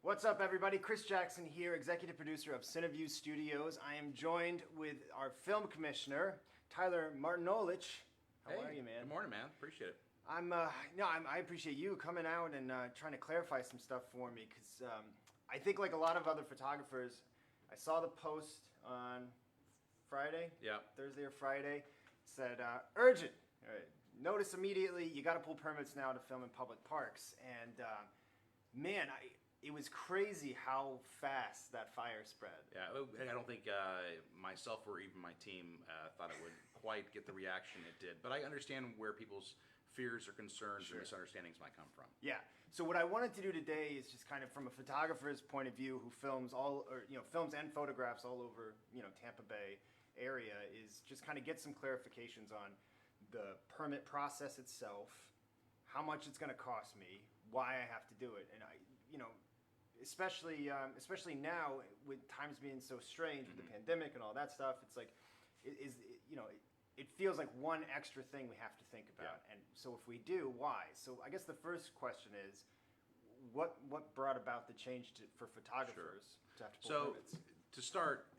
What's up, everybody? Chris Jackson here, executive producer of Cineview Studios. I am joined with our film commissioner, Tyler Martinolich. How are you, man? Good morning, man. Appreciate it. I appreciate you coming out and trying to clarify some stuff for me, because I think, like a lot of other photographers, I saw the post on Friday, Thursday or Friday, said urgent. Notice immediately, you got to pull permits now to film in public parks. And man, it was crazy how fast that fire spread. Yeah, I don't think myself or even my team thought it would quite get the reaction it did. But I understand where people's fears or concerns or misunderstandings might come from. Yeah. So what I wanted to do today is just kind of from a photographer's point of view, who films films and photographs all over Tampa Bay area, is just kind of get some clarifications on the permit process itself, how much it's going to cost me, why I have to do it, and especially now with times being so strange with the pandemic and all that stuff, it's like it feels like one extra thing we have to think about. And so if we do, why? So I guess the first question is, what brought about the change for photographers to have to pull permits? To start,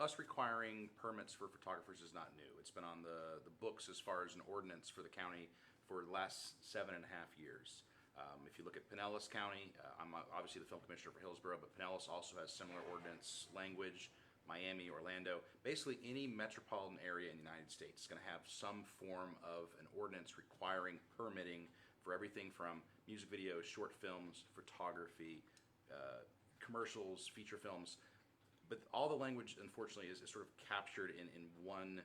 us requiring permits for photographers is not new. It's been on the books as far as an ordinance for the county for the last 7.5 years. If you look at Pinellas County, I'm obviously the film commissioner for Hillsborough, but Pinellas also has similar ordinance language. Miami, Orlando, basically any metropolitan area in the United States is going to have some form of an ordinance requiring permitting for everything from music videos, short films, photography, commercials, feature films. But all the language, unfortunately, is sort of captured in one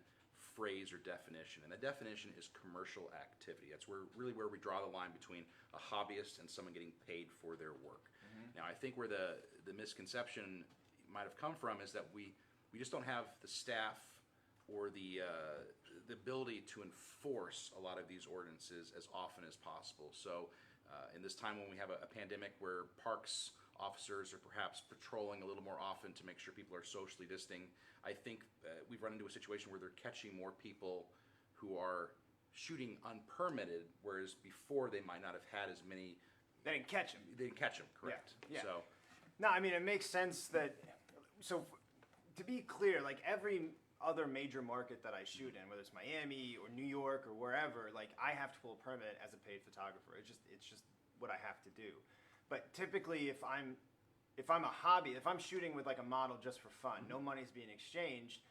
phrase or definition, and the definition is commercial activity. That's where we draw the line between a hobbyist and someone getting paid for their work. Now, I think where the misconception might have come from is that we just don't have the staff or the ability to enforce a lot of these ordinances as often as possible. So in this time when we have a pandemic where parks officers are perhaps patrolling a little more often to make sure people are socially distancing, I think we've run into a situation where they're catching more people who are shooting unpermitted, whereas before they might not have had as many. They didn't catch them. They didn't catch them, correct. Yeah. So, no, I mean, it makes sense that, so to be clear, like every other major market that I shoot in, whether it's Miami or New York or wherever, like I have to pull a permit as a paid photographer. It's just what I have to do. But typically, if I'm a hobby, if I'm shooting with like a model just for fun, no money's being exchanged,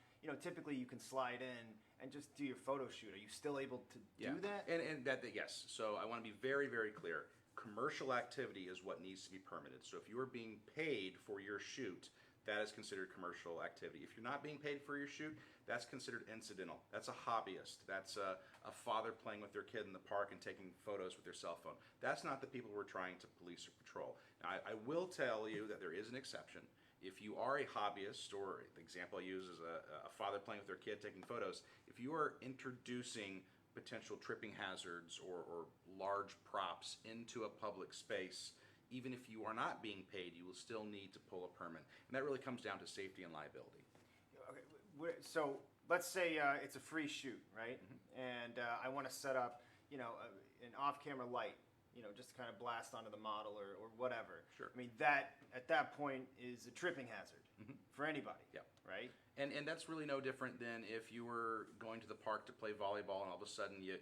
typically you can slide in and just do your photo shoot. Are you still able to do that? And yes. So I want to be very, very clear. Commercial activity is what needs to be permitted. So if you are being paid for your shoot, that is considered commercial activity. If you're not being paid for your shoot, that's considered incidental. That's a hobbyist. That's a father playing with their kid in the park and taking photos with their cell phone. That's not the people we're trying to police or patrol. Now, I will tell you that there is an exception. If you are a hobbyist, or the example I use is a father playing with their kid taking photos, if you are introducing potential tripping hazards or large props into a public space, even if you are not being paid, you will still need to pull a permit. And that really comes down to safety and liability. Okay, so let's say it's a free shoot, right? And I want to set up, an off-camera light, just to kind of blast onto the model or whatever. Sure. I mean, that at that point is a tripping hazard for anybody, right? And that's really no different than if you were going to the park to play volleyball and all of a sudden you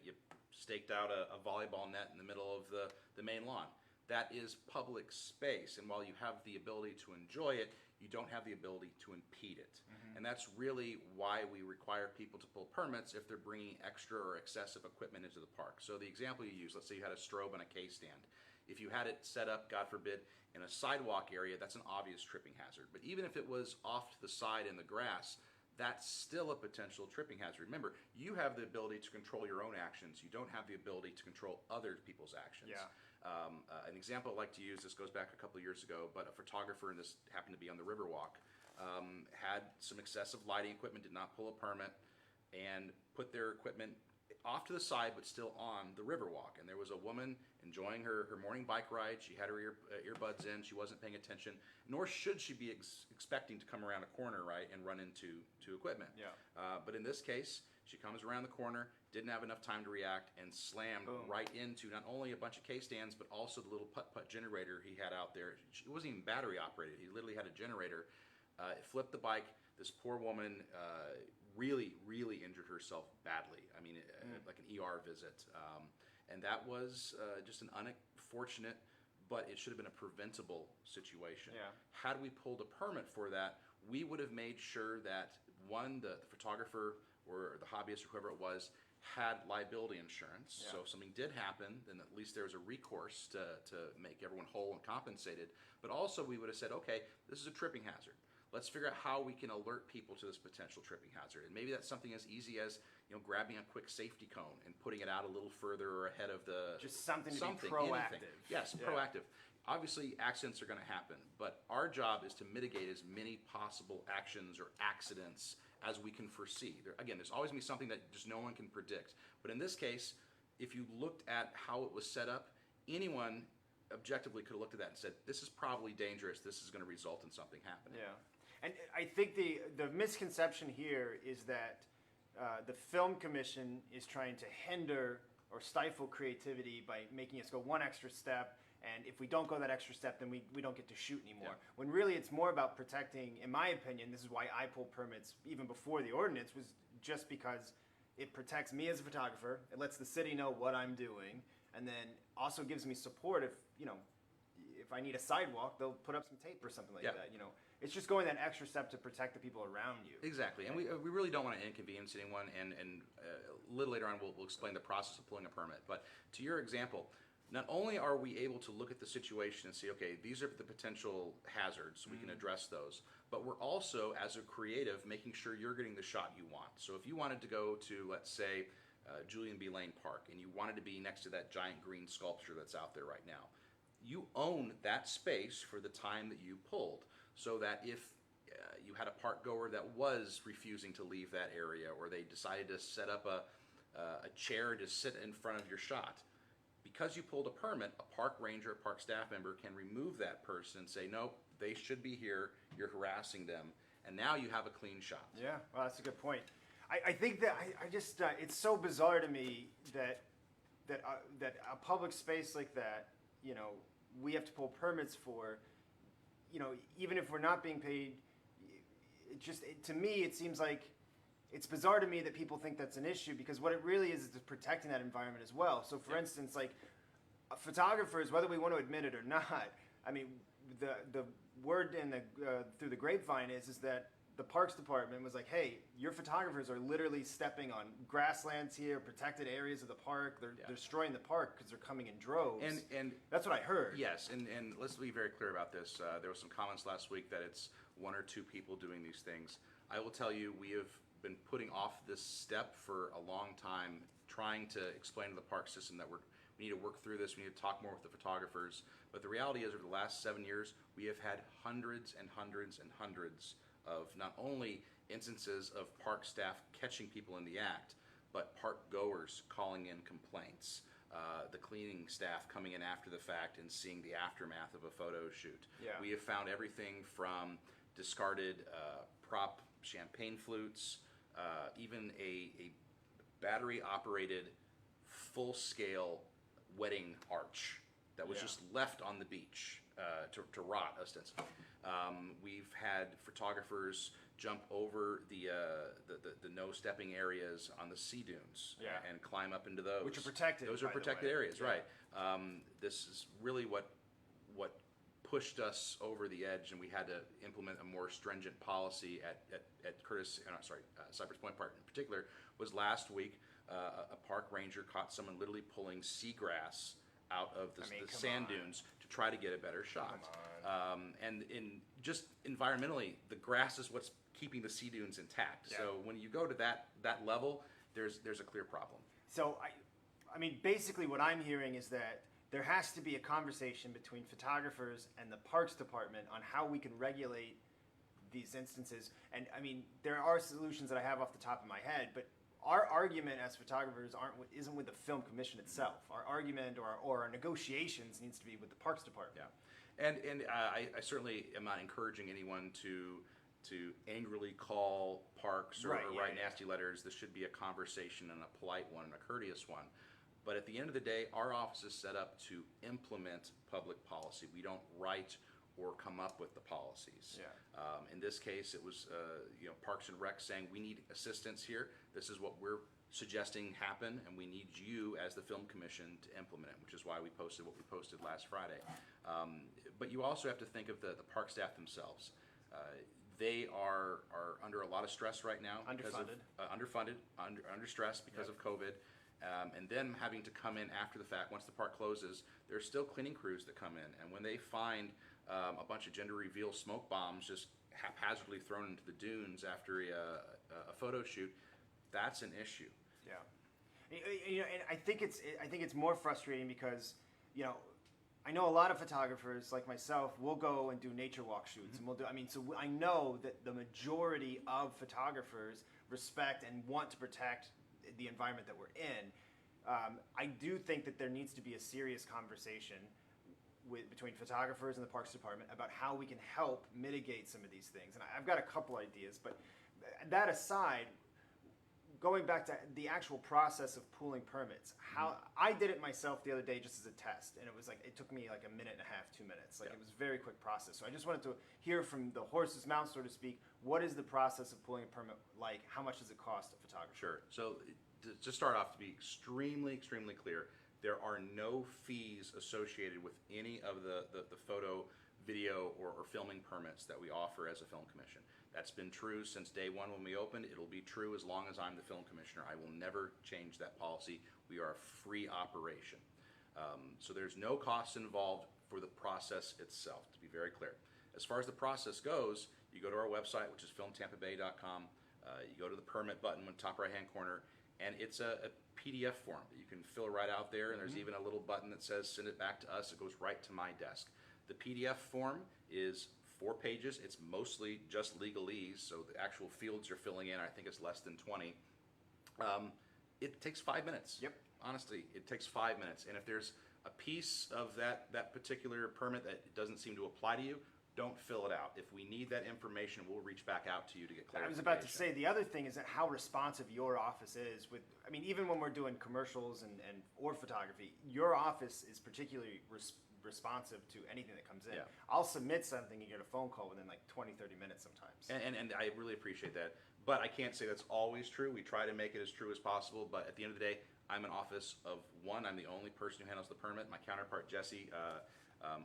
staked out a volleyball net in the middle of the main lawn. That is public space, and while you have the ability to enjoy it, you don't have the ability to impede it. And that's really why we require people to pull permits if they're bringing extra or excessive equipment into the park. So the example you use, let's say you had a strobe and a K-stand. If you had it set up, God forbid, in a sidewalk area, that's an obvious tripping hazard. But even if it was off to the side in the grass, that's still a potential tripping hazard. Remember, you have the ability to control your own actions. You don't have the ability to control other people's actions. An example I like to use, this goes back a couple of years ago, but a photographer, and this happened to be on the Riverwalk, had some excessive lighting equipment, did not pull a permit, and put their equipment off to the side but still on the Riverwalk. And there was a woman enjoying her morning bike ride. She had her earbuds in. She wasn't paying attention, nor should she be expecting to come around a corner, right, and run into equipment. But in this case, she comes around the corner, didn't have enough time to react, and slammed right into not only a bunch of K-stands, but also the little putt-putt generator he had out there. It wasn't even battery operated. He literally had a generator. It flipped the bike. This poor woman really, really injured herself badly. I mean, like an ER visit. And that was just an unfortunate, but it should have been a preventable situation. Yeah. Had we pulled a permit for that, we would have made sure that, one, the photographer or the hobbyist or whoever it was had liability insurance. Yeah. So if something did happen, then at least there was a recourse to make everyone whole and compensated. But also we would have said, okay, this is a tripping hazard. Let's figure out how we can alert people to this potential tripping hazard. And maybe that's something as easy as, grabbing a quick safety cone and putting it out a little further or ahead of the... Just something to be proactive. Anything. Yes, proactive. Obviously, accidents are going to happen, but our job is to mitigate as many possible actions or accidents as we can foresee. There's always going to be something that just no one can predict. But in this case, if you looked at how it was set up, anyone objectively could have looked at that and said, this is probably dangerous, this is going to result in something happening. Yeah. And I think the misconception here is that the Film Commission is trying to hinder or stifle creativity by making us go one extra step, and if we don't go that extra step, then we don't get to shoot anymore. Yeah. When really it's more about protecting, in my opinion, this is why I pulled permits even before the ordinance, was just because it protects me as a photographer, it lets the city know what I'm doing, and then also gives me support if I need a sidewalk, they'll put up some tape or something like that, It's just going that extra step to protect the people around you. Exactly, and we really don't want to inconvenience anyone, and a little later on we'll explain the process of pulling a permit. But to your example, not only are we able to look at the situation and see, okay, these are the potential hazards, we can address those, but we're also, as a creative, making sure you're getting the shot you want. So if you wanted to go to, let's say, Julian B. Lane Park, and you wanted to be next to that giant green sculpture that's out there right now, you own that space for the time that you pulled, so that if you had a park goer that was refusing to leave that area, or they decided to set up a chair to sit in front of your shot, because you pulled a permit, a park ranger, a park staff member can remove that person and say, nope, they should be here, you're harassing them, and now you have a clean shot. Yeah, well, that's a good point. I think that I just it's so bizarre to me that a public space like that, we have to pull permits for, even if we're not being paid. To me, it seems like it's bizarre to me that people think that's an issue, because what it really is protecting that environment as well. So, for instance, like photographers, whether we want to admit it or not, I mean, the word through the grapevine is that the Parks Department was like, hey, your photographers are literally stepping on grasslands here, protected areas of the park. They're destroying the park because they're coming in droves. And that's what I heard. Yes, and let's be very clear about this. There were some comments last week that it's one or two people doing these things. I will tell you, we have been putting off this step for a long time, trying to explain to the park system that we need to work through this, we need to talk more with the photographers. But the reality is, over the last 7 years, we have had hundreds and hundreds and hundreds of not only instances of park staff catching people in the act, but park goers calling in complaints, the cleaning staff coming in after the fact and seeing the aftermath of a photo shoot. Yeah. We have found everything from discarded prop champagne flutes, even a battery-operated full-scale wedding arch that was just left on the beach to rot, ostensibly. We've had photographers jump over the no-stepping areas on the sea dunes and climb up into those. Which are protected. Those are protected areas, right. This is really what pushed us over the edge, and we had to implement a more stringent policy at Cypress Point Park in particular. Was last week a park ranger caught someone literally pulling seagrass out of the sand dunes to try to get a better shot. And just environmentally, the grass is what's keeping the sea dunes intact. Yeah. So when you go to that level, there's a clear problem. So I mean, basically what I'm hearing is that there has to be a conversation between photographers and the Parks Department on how we can regulate these instances. And I mean, there are solutions that I have off the top of my head, but our argument as photographers isn't with the Film Commission itself. Our argument or our negotiations needs to be with the Parks Department. Yeah, and I certainly am not encouraging anyone to to angrily call parks or, Right, or yeah, write yeah. nasty letters. This should be a conversation and a polite one and a courteous one. But at the end of the day, our office is set up to implement public policy. We don't write or come up with the policies. Yeah. In this case, it was Parks and Rec saying we need assistance here. This is what we're suggesting happen, and we need you as the film commission to implement it, which is why we posted what we posted last Friday. But you also have to think of the park staff themselves. They are under a lot of stress right now. Underfunded. Under stress because of COVID. And then having to come in after the fact, once the park closes, there's still cleaning crews that come in. And when they find a bunch of gender reveal smoke bombs just haphazardly thrown into the dunes after a photo shoot, that's an issue. Yeah. And I think it's more frustrating because, I know a lot of photographers like myself will go and do nature walk shoots, and I know that the majority of photographers respect and want to protect the environment that we're in. I do think that there needs to be a serious conversation between photographers and the Parks Department about how we can help mitigate some of these things. And I've got a couple ideas, but that aside, going back to the actual process of pooling permits, how I did it myself the other day just as a test, and it took me like a minute and a half, 2 minutes. It was a very quick process. So I just wanted to hear from the horse's mouth, so to speak, what is the process of pooling a permit like? How much does it cost a photographer? Sure. So to start off, to be extremely, extremely clear, there are no fees associated with any of the photo, video, or filming permits that we offer as a film commission. That's been true since day one when we opened. It'll be true as long as I'm the film commissioner. I will never change that policy. We are a free operation. So there's no costs involved for the process itself, to be very clear. As far as the process goes, you go to our website, which is filmtampabay.com. You go to the permit button in the top right-hand corner, and it's a PDF form that you can fill right out there, and there's even a little button that says send it back to us. It goes right to my desk. The PDF form is 4 pages. It's mostly just legalese, so the actual fields you're filling in, I think it's less than 20. It takes 5 minutes. Yep. Honestly, it takes 5 minutes. And if there's a piece of that particular permit that doesn't seem to apply to you, don't fill it out. If we need that information, we'll reach back out to you to get clarification. I was about to say, the other thing is that how responsive your office is even when we're doing commercials or photography, your office is particularly responsive to anything that comes in. Yeah. I'll submit something and get a phone call within like 20, 30 minutes sometimes. And I really appreciate that. But I can't say that's always true. We try to make it as true as possible. But at the end of the day, I'm an office of one. I'm the only person who handles the permit. My counterpart, Jessie,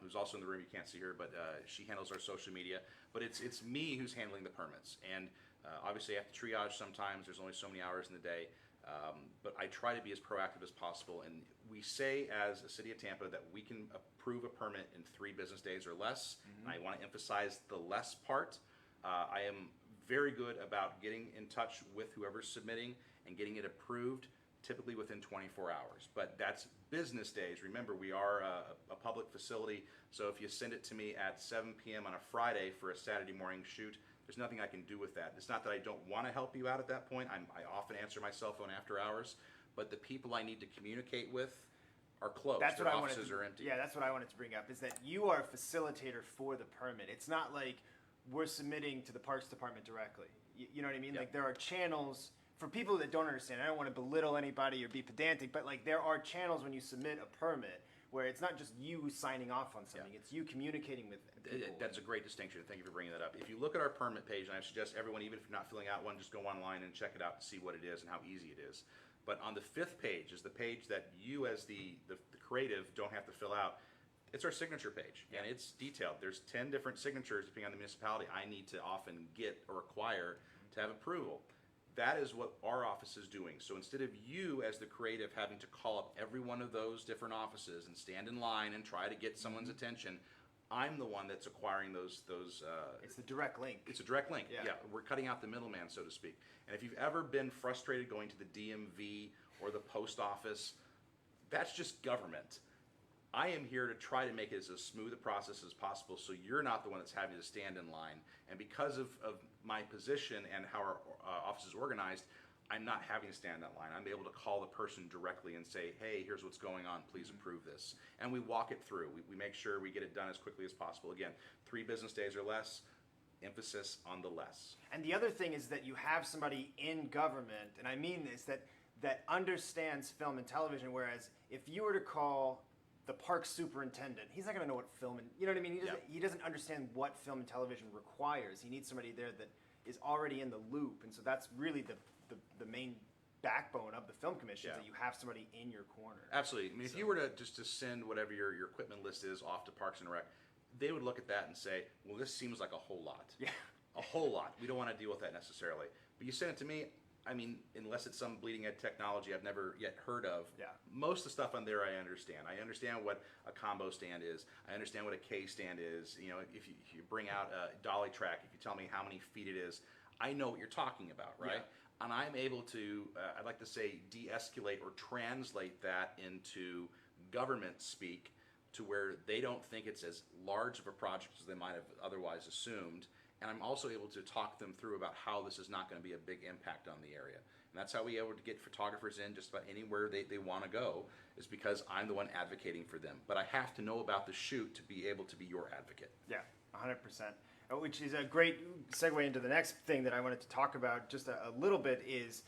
who's also in the room, you can't see her, but she handles our social media. But it's me who's handling the permits. And obviously I have to triage sometimes. There's only so many hours in the day. But I try to be as proactive as possible. And we say as a City of Tampa that we can approve a permit in 3 business days or less. And I want to emphasize the less part. I am very good about getting in touch with whoever's submitting and getting it approved, typically within 24 hours. But that's business days. Remember, we are a public facility, so if you send it to me at 7 p.m. on a Friday for a Saturday morning shoot, there's nothing I can do with that. It's not that I don't want to help you out at that point. I often answer my cell phone after hours, but the people I need to communicate with are closed. Their offices are empty. Yeah, that's what I wanted to bring up, is that you are a facilitator for the permit. It's not like we're submitting to the Parks Department directly. You know what I mean? Yep. Like, there are channels. For people that don't understand, I don't want to belittle anybody or be pedantic, but like there are channels when you submit a permit where it's not just you signing off on something, it's you communicating with people. That's a great distinction. Thank you for bringing that up. If you look at our permit page, and I suggest everyone, even if you're not filling out one, just go online and check it out to see what it is and how easy it is. But on the 5th page is the page that you as the creative don't have to fill out. It's our signature page, and it's detailed. There's 10 different signatures, depending on the municipality, I need to often get or acquire to have approval. That is what our office is doing. So instead of you as the creative having to call up every one of those different offices and stand in line and try to get someone's attention, I'm the one that's acquiring those. It's the direct link. It's a direct link. Yeah. We're cutting out the middleman, so to speak. And if you've ever been frustrated going to the DMV or the post office, that's just government. I am here to try to make it as smooth a process as possible so you're not the one that's having to stand in line. And because of my position and how our office is organized, I'm not having to stand in that line. I'm able to call the person directly and say, hey, here's what's going on. Please approve this. And we walk it through. We make sure we get it done as quickly as possible. Again, 3 business days or less. emphasis on the less. And the other thing is that you have somebody in government, and I mean this, that understands film and television, whereas if you were to call the park superintendent, he's not going to know what film, and you know what I mean? He doesn't understand what film and television requires. He needs somebody there that is already in the loop, and so that's really the main backbone of the film commission, that you have somebody in your corner. Absolutely. I mean, if you were to just to send whatever your equipment list is off to Parks and Rec, they would look at that and say, well, this seems like a whole lot. Yeah. A whole lot. We don't want to deal with that necessarily. But you send it to me, I mean, unless it's some bleeding edge technology I've never yet heard of, most of the stuff on there I understand. I understand what a combo stand is. I understand what a K stand is. You know, if you bring out a dolly track, if you tell me how many feet it is, I know what you're talking about, right? Yeah. And I'm able to, I'd like to say, de-escalate or translate that into government speak to where they don't think it's as large of a project as they might have otherwise assumed. And I'm also able to talk them through about how this is not going to be a big impact on the area. And that's how we're able to get photographers in just about anywhere they want to go, is because I'm the one advocating for them. But I have to know about the shoot to be able to be your advocate. Yeah, 100%. Which is a great segue into the next thing that I wanted to talk about just a little bit is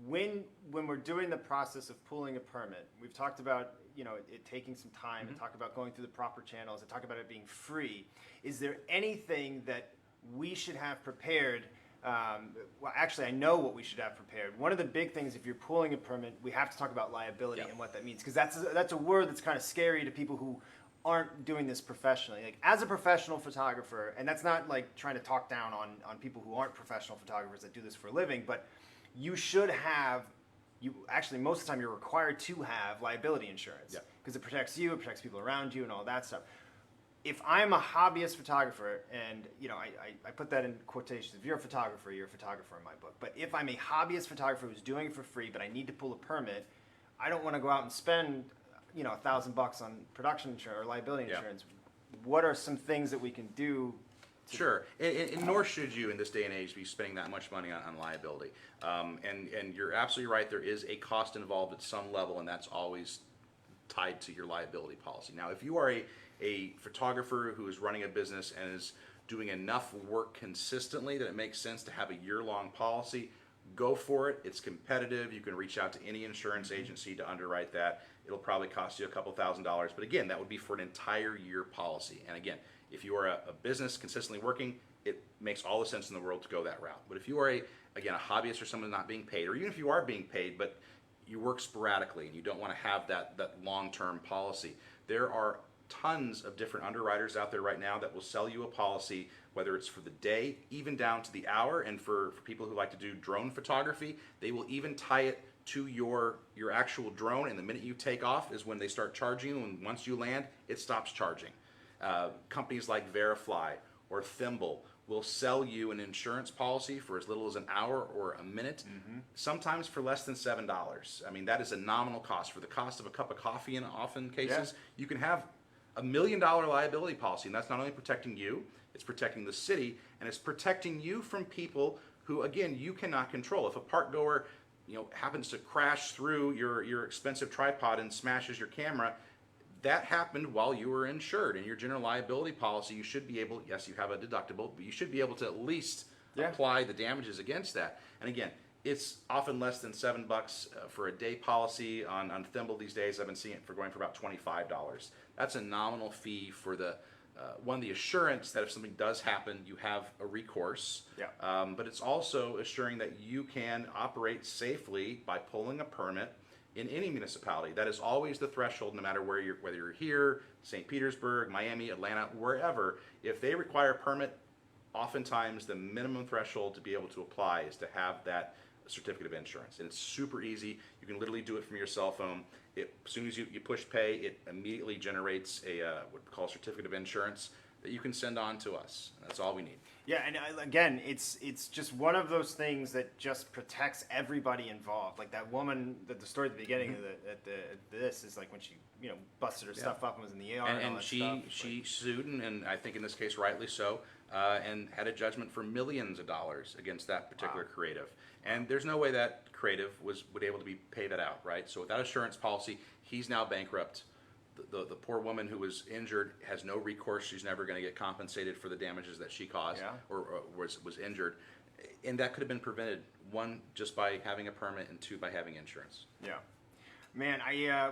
when we're doing the process of pulling a permit, we've talked about it taking some time, and talk about going through the proper channels, and talk about it being free. Is there anything that we should have prepared? Well, actually, I know what we should have prepared. One of the big things, if you're pulling a permit, we have to talk about liability and what that means, because that's a word that's kind of scary to people who aren't doing this professionally. Like, as a professional photographer, and that's not like trying to talk down on people who aren't professional photographers that do this for a living, but you should have, actually most of the time you're required to have liability insurance, because it protects you, it protects people around you, and all that stuff. If I'm a hobbyist photographer, and I put that in quotations, if you're a photographer in my book, but if I'm a hobbyist photographer who's doing it for free, but I need to pull a permit, I don't want to go out and spend $1,000 on production insurance or liability insurance. What are some things that we can do? Sure, and nor should you in this day and age be spending that much money on liability. And you're absolutely right, there is a cost involved at some level, and that's always tied to your liability policy. Now, if you are a photographer who is running a business and is doing enough work consistently that it makes sense to have a year-long policy, go for it. It's competitive. You can reach out to any insurance agency to underwrite that. It'll probably cost you a couple $1,000s, but again, that would be for an entire year policy. And again, if you are a business consistently working, it makes all the sense in the world to go that route. But if you are a hobbyist or someone not being paid, or even if you are being paid, but you work sporadically and you don't want to have that long-term policy, there are tons of different underwriters out there right now that will sell you a policy, whether it's for the day, even down to the hour. And for people who like to do drone photography, they will even tie it to your actual drone, and the minute you take off is when they start charging you, and once you land, it stops charging. Companies like Verifly or Thimble will sell you an insurance policy for as little as an hour or a minute, sometimes for less than $7. I mean, that is a nominal cost. For the cost of a cup of coffee in often cases, you can have $1 million liability policy, and that's not only protecting you, it's protecting the city, and it's protecting you from people who, again, you cannot control. If a park goer happens to crash through your expensive tripod and smashes your camera, that happened while you were insured. In your general liability policy, you should be able, yes, you have a deductible, but you should be able to at least apply the damages against that. And again, it's often less than $7 for a day policy on Thimble these days. I've been seeing it going for about $25. That's a nominal fee for the the assurance that if something does happen, you have a recourse. But it's also assuring that you can operate safely by pulling a permit in any municipality. That is always the threshold, no matter whether you're here, St. Petersburg, Miami, Atlanta, wherever. If they require a permit, oftentimes the minimum threshold to be able to apply is to have that certificate of insurance. And it's super easy. You can literally do it from your cell phone. As soon as you push pay, it immediately generates what we call a certificate of insurance that you can send on to us. That's all we need. Yeah, and again, it's just one of those things that just protects everybody involved. Like that woman, the story at the beginning of this is like when she busted her stuff up and was in the ER and all that stuff. She sued, and I think in this case rightly so, and had a judgment for millions of dollars against that particular creative. And there's no way that creative would able to be pay that out, right? So without assurance policy, he's now bankrupt. the poor woman who was injured has no recourse. She's never going to get compensated for the damages that she caused or was injured. And that could have been prevented, one, just by having a permit, and two, by having insurance. Yeah. Man,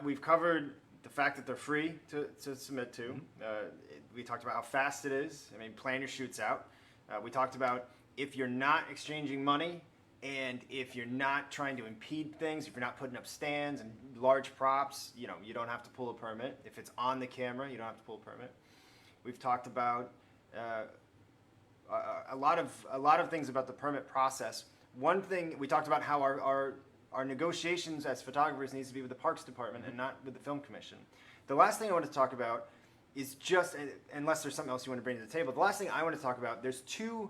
we've covered the fact that they're free to submit to. We talked about how fast it is. I mean, plan your shoots out. We talked about if you're not exchanging money and if you're not trying to impede things, if you're not putting up stands and large props, you don't have to pull a permit. If it's on the camera, you don't have to pull a permit. We've talked about a lot of things about the permit process. One thing we talked about how our negotiations as photographers needs to be with the Parks Department and not with the Film Commission. The last thing I want to talk about is just, unless there's something else you want to bring to the table, the last thing I want to talk about, there's two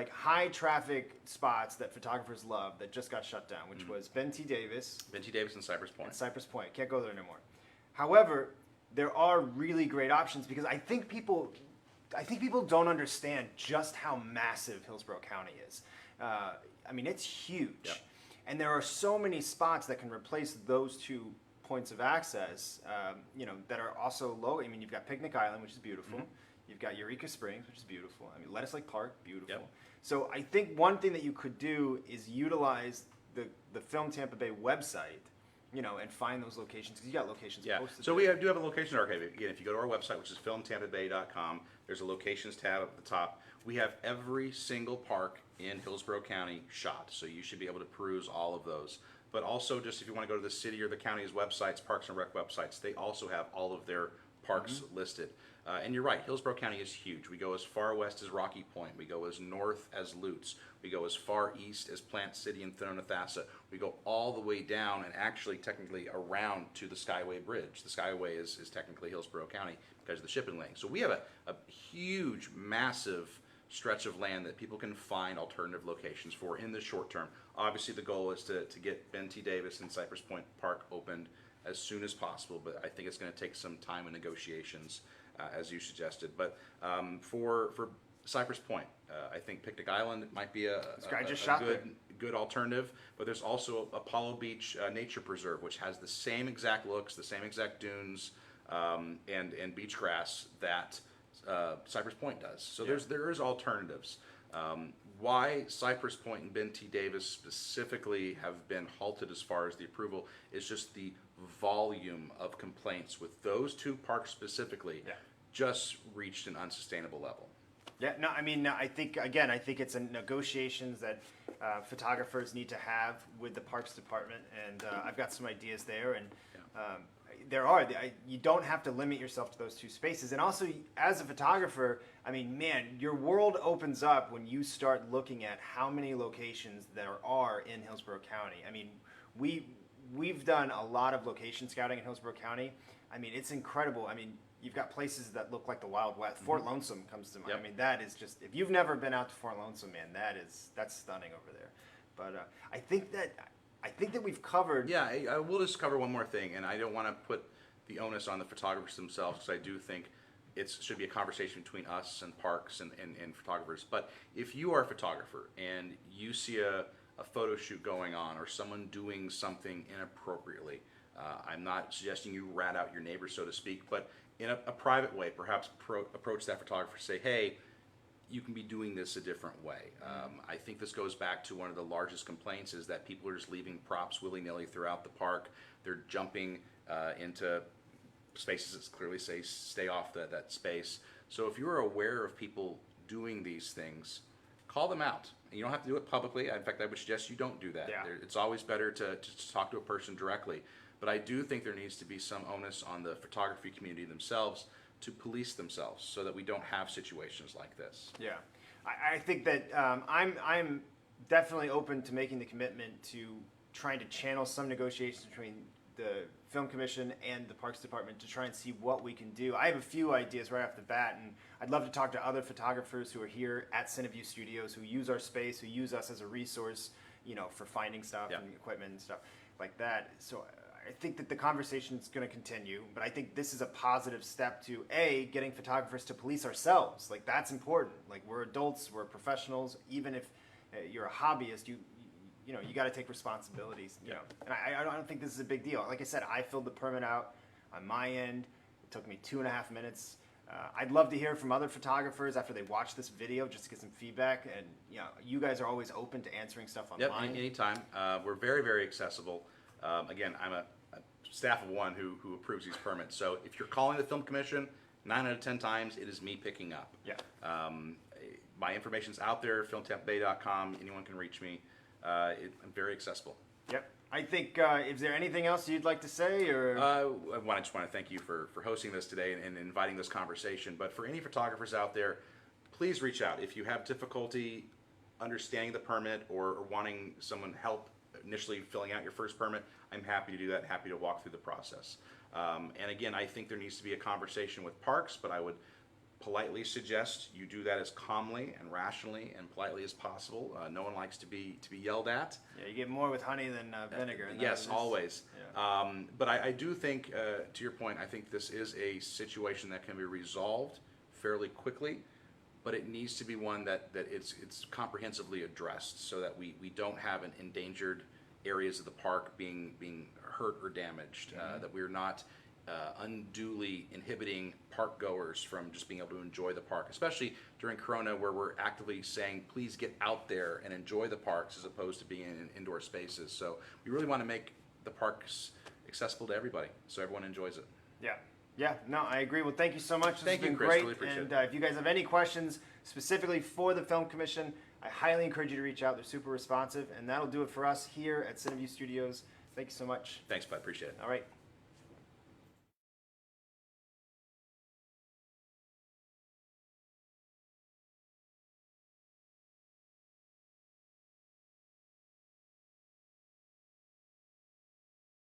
high traffic spots that photographers love that just got shut down, which was Ben T. Davis. Ben T. Davis and Cypress Point. And Cypress Point. Can't go there anymore. However, there are really great options because I think people don't understand just how massive Hillsborough County is. I mean, it's huge. Yep. And there are so many spots that can replace those two points of access, that are also low. I mean, you've got Picnic Island, which is beautiful. You've got Eureka Springs, which is beautiful. I mean, Lettuce Lake Park, beautiful. Yep. So I think one thing that you could do is utilize the Film Tampa Bay website, and find those locations, because you got locations posted. So we do have a location archive. Again, if you go to our website, which is filmtampabay.com, there's a locations tab at the top. We have every single park in Hillsborough County shot, so you should be able to peruse all of those. But also, just if you want to go to the city or the county's websites, Parks and Rec websites, they also have all of their parks listed. And you're right, Hillsborough County is huge. We go as far west as Rocky Point. We go as north as Lutz. We go as far east as Plant City and Thonotassa. We go all the way down and actually technically around to the Skyway Bridge. The Skyway is technically Hillsborough County because of the shipping lane. So we have a huge, massive stretch of land that people can find alternative locations for in the short term. Obviously, the goal is to get Ben T. Davis and Cypress Point Park opened as soon as possible, but I think it's going to take some time and negotiations, as you suggested. But for Cypress Point, I think Picnic Island might be a good alternative, but there's also Apollo Beach Nature Preserve, which has the same exact looks, the same exact dunes, and beach grass that Cypress Point does. So there is alternatives. Why Cypress Point and Ben T. Davis specifically have been halted as far as the approval is just the volume of complaints with those two parks specifically just reached an unsustainable level. Yeah, no, I mean, I think it's negotiations that photographers need to have with the Parks Department, and I've got some ideas there, and you don't have to limit yourself to those two spaces. And also, as a photographer, I mean, man, your world opens up when you start looking at how many locations there are in Hillsborough County. I mean, we've done a lot of location scouting in Hillsborough County. I mean, it's incredible. I mean, you've got places that look like the Wild West. Fort Lonesome comes to mind. I mean, that is just, if you've never been out to Fort Lonesome, man, that's stunning over there. But I think that we've covered. Yeah, I will just cover one more thing, and I don't want to put the onus on the photographers themselves, because I do think it should be a conversation between us and parks and photographers. But if you are a photographer and you see a photo shoot going on or someone doing something inappropriately, I'm not suggesting you rat out your neighbor, so to speak, but in a private way, perhaps approach that photographer and say, hey, you can be doing this a different way. I think this goes back to one of the largest complaints is that people are just leaving props willy-nilly throughout the park. They're jumping into spaces that clearly say stay off that space. So if you're aware of people doing these things, call them out. You don't have to do it publicly. In fact, I would suggest you don't do that. Yeah. It's always better to talk to a person directly. But I do think there needs to be some onus on the photography community themselves to police themselves so that we don't have situations like this. Yeah, I think that I'm definitely open to making the commitment to trying to channel some negotiations between the Film Commission and the Parks Department to try and see what we can do. I have a few ideas right off the bat, and I'd love to talk to other photographers who are here at Cineview Studios, who use our space, who use us as a resource, for finding stuff and equipment and stuff like that. So I think that the conversation is going to continue, but I think this is a positive step to getting photographers to police ourselves. Like, that's important. Like, we're adults, we're professionals. Even if you're a hobbyist, you got to take responsibilities. And I don't think this is a big deal. Like I said, I filled the permit out. on my end. It took me 2.5 minutes. I'd love to hear from other photographers after they watch this video, just to get some feedback. And you guys are always open to answering stuff online. Yep, anytime. We're very, very accessible. Again, I'm a staff of one who approves these permits. So if you're calling the Film Commission, 9 out of 10 times it is me picking up. Yeah. My information's out there, filmtampabay.com. Anyone can reach me. I'm very accessible. Yep. I think, is there anything else you'd like to say? Or I just want to thank you for hosting this today and inviting this conversation. But for any photographers out there, please reach out. If you have difficulty understanding the permit or wanting someone help initially filling out your first permit, I'm happy to do that, happy to walk through the process. And again, I think there needs to be a conversation with parks, but I would politely suggest you do that as calmly and rationally and politely as possible. No one likes to be yelled at. Yeah, you get more with honey than vinegar. Yes, always. Yeah. But I do think, to your point, I think this is a situation that can be resolved fairly quickly, but it needs to be one that it's comprehensively addressed so that we don't have an endangered areas of the park being hurt or damaged, that we're not unduly inhibiting park goers from just being able to enjoy the park, especially during Corona, where we're actively saying, please get out there and enjoy the parks as opposed to being in indoor spaces. So we really want to make the parks accessible to everybody so everyone enjoys it. Yeah. Yeah, no, I agree. Well, thank you so much. This Thank has been you, Chris. great. Really appreciate and it. If you guys have any questions specifically for the Film Commission, I highly encourage you to reach out. They're super responsive. And that'll do it for us here at Cineview Studios. Thank you so much. Thanks, bud. Appreciate it. All right.